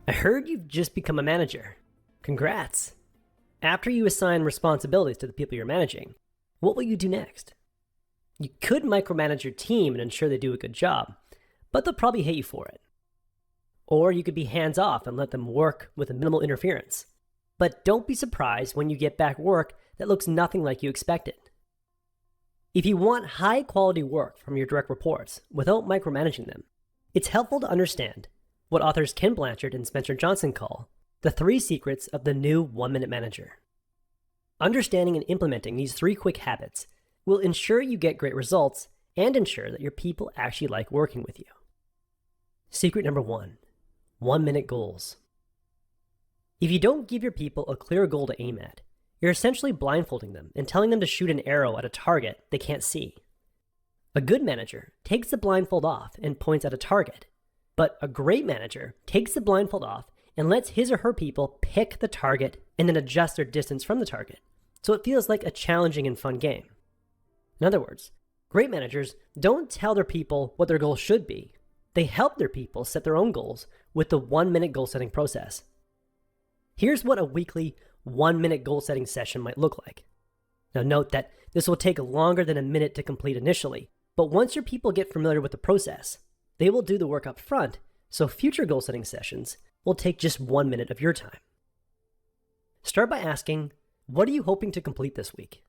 I heard you've just become a manager. Congrats. After you assign responsibilities to the people you're managing, what will you do next? You could micromanage your team and ensure they do a good job, but they'll probably hate you for it. Or you could be hands-off and let them work with minimal interference. But don't be surprised when you get back work that looks nothing like you expected. If you want high-quality work from your direct reports without micromanaging them, it's helpful to understand what authors Ken Blanchard and Spencer Johnson call the 3 secrets of the new one-minute manager. Understanding and implementing these 3 quick habits will ensure you get great results and ensure that your people actually like working with you. Secret number 1, 1-minute goals. If you don't give your people a clear goal to aim at, you're essentially blindfolding them and telling them to shoot an arrow at a target they can't see. A good manager takes the blindfold off and points at a target, but a great manager takes the blindfold off and lets his or her people pick the target and then adjust their distance from the target, so it feels like a challenging and fun game. In other words, great managers don't tell their people what their goals should be. They help their people set their own goals with the 1-minute goal setting process. Here's what a weekly 1-minute goal setting session might look like. Now note that this will take longer than a minute to complete initially, but once your people get familiar with the process, they will do the work up front, so future goal setting sessions will take just 1 minute of your time. Start by asking, what are you hoping to complete this week?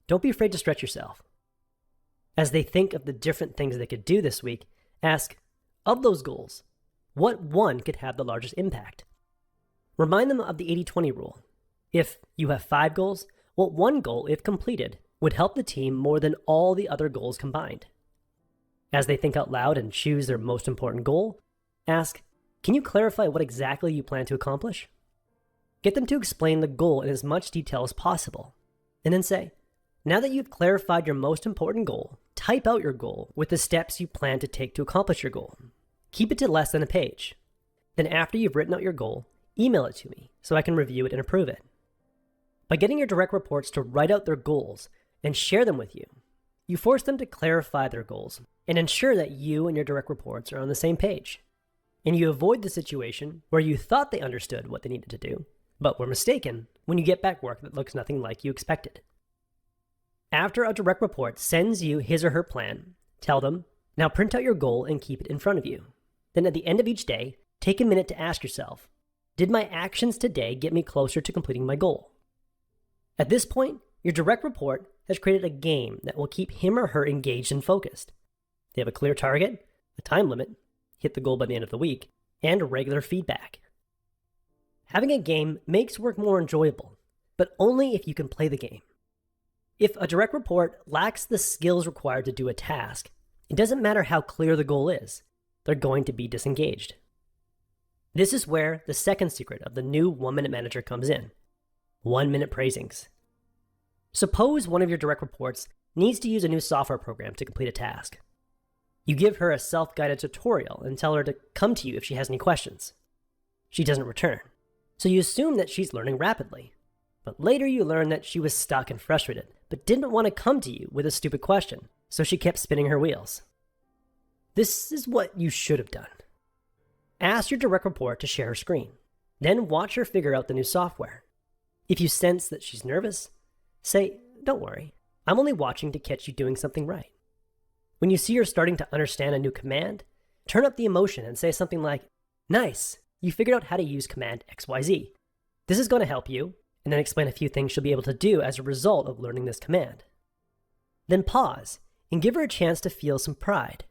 Don't be afraid to stretch yourself. As they think of the different things they could do this week, ask, of those goals, what one could have the largest impact? Remind them of the 80-20 rule. If you have 5 goals, what one goal, if completed, would help the team more than all the other goals combined? As they think out loud and choose their most important goal, ask, can you clarify what exactly you plan to accomplish? Get them to explain the goal in as much detail as possible, and then say, now that you've clarified your most important goal, type out your goal with the steps you plan to take to accomplish your goal. Keep it to less than a page. Then after you've written out your goal, email it to me so I can review it and approve it. By getting your direct reports to write out their goals and share them with you, you force them to clarify their goals and ensure that you and your direct reports are on the same page. And you avoid the situation where you thought they understood what they needed to do, but were mistaken when you get back work that looks nothing like you expected. After a direct report sends you his or her plan, tell them, now print out your goal and keep it in front of you. Then at the end of each day, take a minute to ask yourself, did my actions today get me closer to completing my goal? At this point, your direct report has created a game that will keep him or her engaged and focused. They have a clear target, a time limit, hit the goal by the end of the week, and regular feedback. Having a game makes work more enjoyable, but only if you can play the game. If a direct report lacks the skills required to do a task, it doesn't matter how clear the goal is, they're going to be disengaged. This is where the second secret of the new 1-minute manager comes in. 1-minute praisings. Suppose one of your direct reports needs to use a new software program to complete a task. You give her a self-guided tutorial and tell her to come to you if she has any questions. She doesn't return, so you assume that she's learning rapidly. But later you learn that she was stuck and frustrated, but didn't want to come to you with a stupid question, so she kept spinning her wheels. This is what you should have done. Ask your direct report to share her screen. Then watch her figure out the new software. If you sense that she's nervous, say, don't worry, I'm only watching to catch you doing something right. When you see her starting to understand a new command, turn up the emotion and say something like, nice, you figured out how to use command XYZ. This is going to help you, and then explain a few things she'll be able to do as a result of learning this command. Then pause and give her a chance to feel some pride.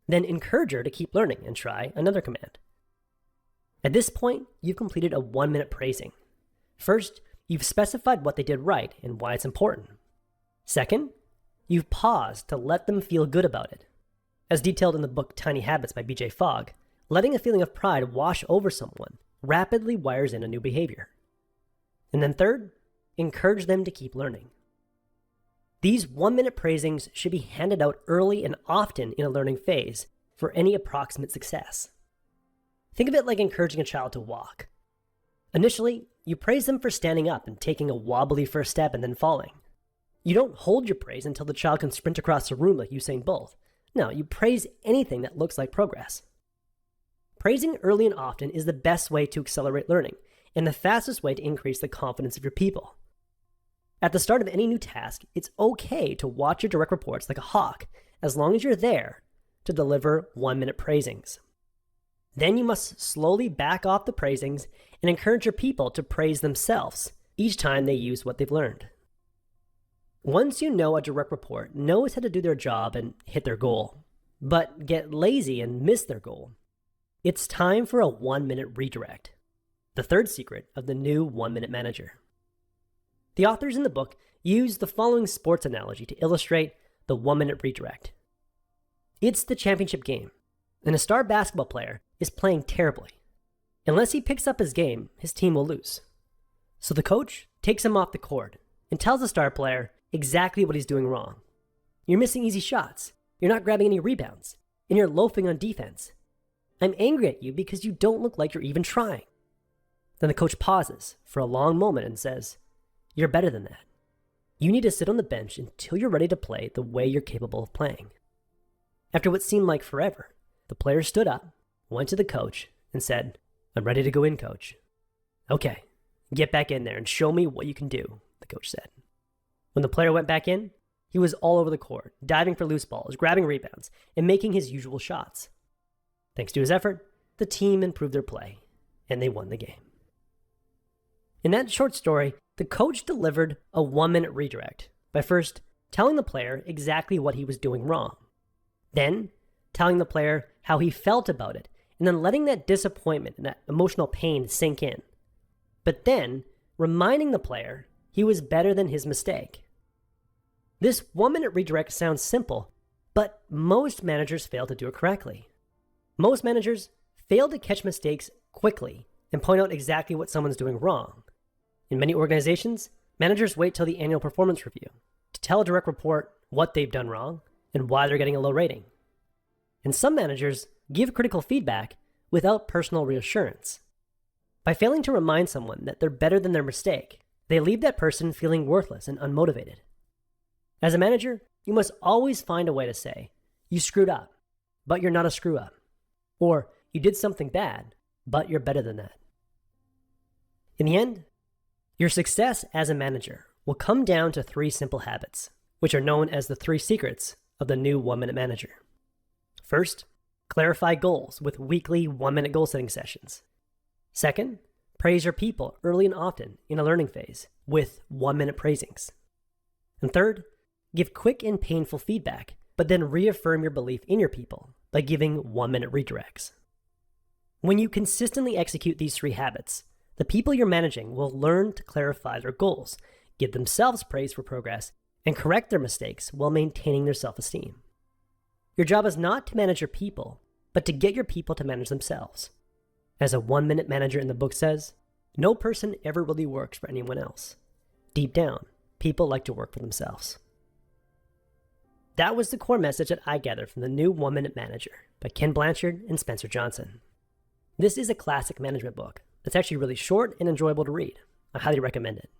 Then encourage her to keep learning and try another command. At this point, you've completed a 1-minute praising. First, you've specified what they did right and why it's important. Second, you've paused to let them feel good about it. As detailed in the book Tiny Habits by BJ Fogg, letting a feeling of pride wash over someone rapidly wires in a new behavior. And then third, encourage them to keep learning. These 1-minute praisings should be handed out early and often in a learning phase for any approximate success. Think of it like encouraging a child to walk. Initially, you praise them for standing up and taking a wobbly first step and then falling. You don't hold your praise until the child can sprint across the room like Usain Bolt, No, you praise anything that looks like progress. Praising early and often is the best way to accelerate learning and the fastest way to increase the confidence of your people. At the start of any new task, it's okay to watch your direct reports like a hawk as long as you're there to deliver 1-minute praisings. Then you must slowly back off the praisings and encourage your people to praise themselves each time they use what they've learned. Once you know a direct report knows how to do their job and hit their goal, but get lazy and miss their goal, it's time for a 1-minute redirect, the third secret of the new 1-minute manager. The authors in the book use the following sports analogy to illustrate the 1-minute redirect. It's the championship game, and a star basketball player is playing terribly. Unless he picks up his game, his team will lose. So the coach takes him off the court and tells the star player exactly what he's doing wrong. You're missing easy shots, you're not grabbing any rebounds, and you're loafing on defense. I'm angry at you because you don't look like you're even trying. Then the coach pauses for a long moment and says, "You're better than that. You need to sit on the bench until you're ready to play the way you're capable of playing." After what seemed like forever, the player stood up, went to the coach, and said, "I'm ready to go in, coach." "Okay, get back in there and show me what you can do," the coach said. When the player went back in, he was all over the court, diving for loose balls, grabbing rebounds, and making his usual shots. Thanks to his effort, the team improved their play, and they won the game. In that short story, the coach delivered a 1-minute redirect by first telling the player exactly what he was doing wrong, then telling the player how he felt about it, and then letting that disappointment and that emotional pain sink in, but then reminding the player he was better than his mistake. This 1-minute redirect sounds simple, but most managers fail to do it correctly. Most managers fail to catch mistakes quickly and point out exactly what someone's doing wrong. In many organizations, managers wait till the annual performance review to tell a direct report what they've done wrong and why they're getting a low rating. And some managers give critical feedback without personal reassurance. By failing to remind someone that they're better than their mistake, they leave that person feeling worthless and unmotivated. As a manager, you must always find a way to say, "You screwed up, but you're not a screw-up." Or, "You did something bad, but you're better than that." In the end, your success as a manager will come down to 3 simple habits, which are known as the 3 secrets of the new 1-minute manager. First, clarify goals with weekly 1-minute goal-setting sessions. Second, praise your people early and often in a learning phase with 1-minute praisings. And third, give quick and painful feedback, but then reaffirm your belief in your people by giving 1-minute redirects. When you consistently execute these 3 habits, the people you're managing will learn to clarify their goals, give themselves praise for progress, and correct their mistakes while maintaining their self-esteem. Your job is not to manage your people, but to get your people to manage themselves. As a 1-minute manager in the book says, no person ever really works for anyone else. Deep down, people like to work for themselves. That was the core message that I gathered from the new 1-Minute Manager by Ken Blanchard and Spencer Johnson. This is a classic management book that's actually really short and enjoyable to read. I highly recommend it.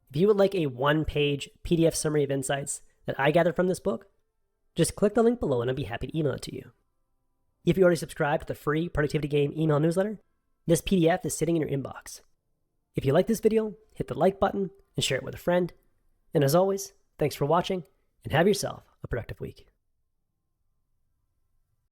If you would like a 1-page PDF summary of insights that I gathered from this book, just click the link below and I'd be happy to email it to you. If you already subscribed to the free Productivity Game email newsletter, this PDF is sitting in your inbox. If you like this video, hit the like button and share it with a friend. And as always, thanks for watching and have yourself a productive week.